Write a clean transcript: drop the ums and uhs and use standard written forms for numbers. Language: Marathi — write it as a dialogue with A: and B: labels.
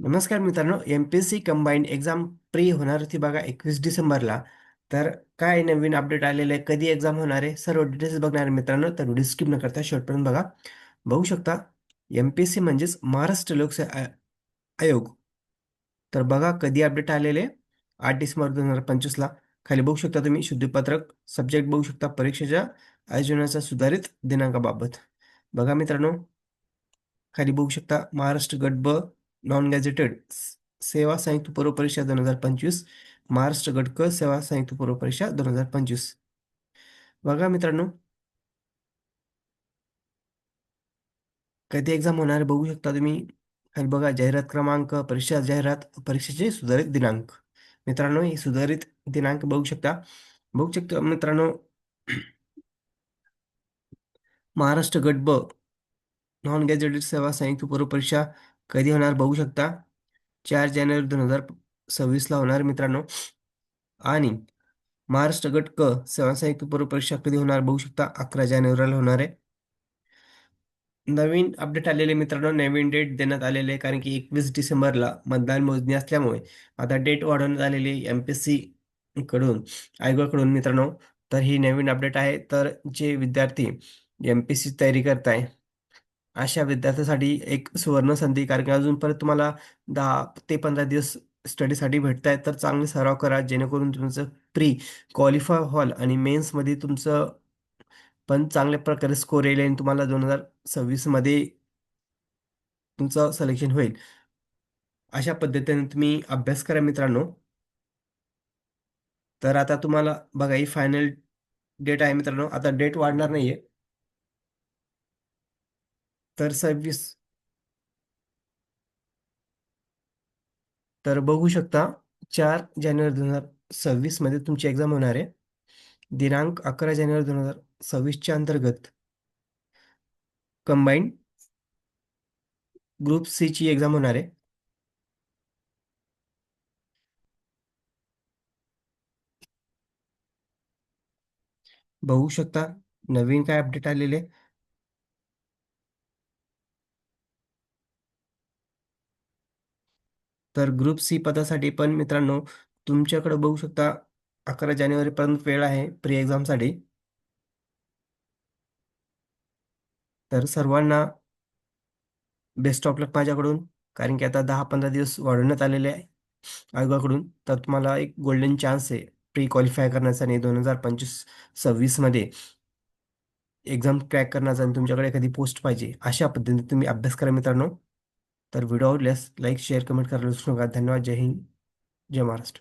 A: नमस्कार मित्रांनो, एम-पी-एस-सी कंबाईंड एक्झाम प्री होणार होती बघा 21 डिसेंबरला. तर काय नवीन अपडेट आलेलं आहे, कधी एक्झाम होणार आहे, सर्व डिटेल्स बघणार आहे मित्रांनो. तर व्हिडिओ स्किप न करता शेवटपर्यंत बघा. बघू शकता एम-पी-एस-सी म्हणजेच महाराष्ट्र लोकसेवा आयोग. तर बघा कधी अपडेट आलेले 8 डिसेंबर 2025ला. खाली बघू शकता तुम्ही शुद्धीपत्रक सब्जेक्ट बघू शकता परीक्षेच्या आयोजनाच्या सुधारित दिनांकाबाबत. बघा मित्रांनो, खाली बघू शकता महाराष्ट्र गट ब नॉन गॅझेटेड सेवा संयुक्त पूर्व परीक्षा 2025, महाराष्ट्र गट क सेवा संयुक्त पूर्व परीक्षा 2025. बघा मित्रांनो, कधी एक्झाम होणार आहे बघू शकता तुम्ही. खाली बघा जाहिरात क्रमांक, परीक्षा जाहिरात, परीक्षेचे सुधारित दिनांक. मित्रांनो, हे सुधारित दिनांक बघू शकता मित्रांनो. महाराष्ट्र गट ब नॉन गॅझेटेड सेवा संयुक्त पूर्व परीक्षा कधी होणार बघू शकता. 4 जानेवारी 2026ला होणार मित्रांनो. आणि महाराष्ट्र गट क सेवा संयुक्त पूर्व परीक्षा कधी होणार बघू शकता. 11 जानेवारीला होणार आहे. नवीन अपडेट आलेले मित्रांनो, नवीन डेट देण्यात आलेले आहे कारण की 21 डिसेंबरला मतदान मोजणी असल्यामुळे आता डेट वाढवण्यात आलेली आहे एम-पी-एस-सी कडून, आयोगाकडून मित्रांनो. तर ही नवीन अपडेट आहे. तर जे विद्यार्थी एम-पी-एस-सी तयारी करताय अशा विद्यार्थ्यांसाठी एक सुवर्ण संधी, कारण की अजून परत तुम्हाला 10 ते 15 दिवस स्टडीसाठी भेटतायत. तर चांगले सराव करा जेणेकरून तुमचं प्री क्वालिफाय व्हाल आणि मेन्समध्ये तुमचं पण चांगल्या प्रकारे स्कोर येईल आणि तुम्हाला 2026 मध्ये तुमचं सिलेक्शन होईल. अशा पद्धतीने तुम्ही अभ्यास करा मित्रांनो. तर आता तुम्हाला बघा ही फायनल डेट आहे मित्रांनो. आता डेट वाढणार नाहीये. तर 26, तर बघू शकता 4 जानेवारी 2026 मध्ये तुमची एक्झाम होणार आहे. दिनांक 11 जानेवारी 2026 च्या अंतर्गत कंबाईंड ग्रुप सी ची एक्झाम होणार आहे. बघू शकता नवीन काय अपडेट आलेले. तर ग्रुप सी पदासाठी पण मित्रांनो तुमच्याकडे बघू शकता 11 जानेवारीपर्यंत वेळ आहे प्री एक्झामसाठी. तर सर्वांना बेस्ट ऑफ लक माझ्याकडून. कारण की आता 10-15 दिवस वाढवण्यात आलेले आहे आयोगाकडून. तर तुम्हाला एक गोल्डन चान्स आहे प्री क्वालिफाय करण्याचा आणि 2025-26 मध्ये एक्झाम क्रॅक करण्याचा आणि तुमच्याकडे एखादी पोस्ट पाहिजे. अशा पद्धतीने तुम्ही अभ्यास करा मित्रांनो. तर व्हिडिओ आवडल्यास लाईक, शेअर, कमेंट करायला विसरू नका. धन्यवाद. जय हिंद, जय महाराष्ट्र.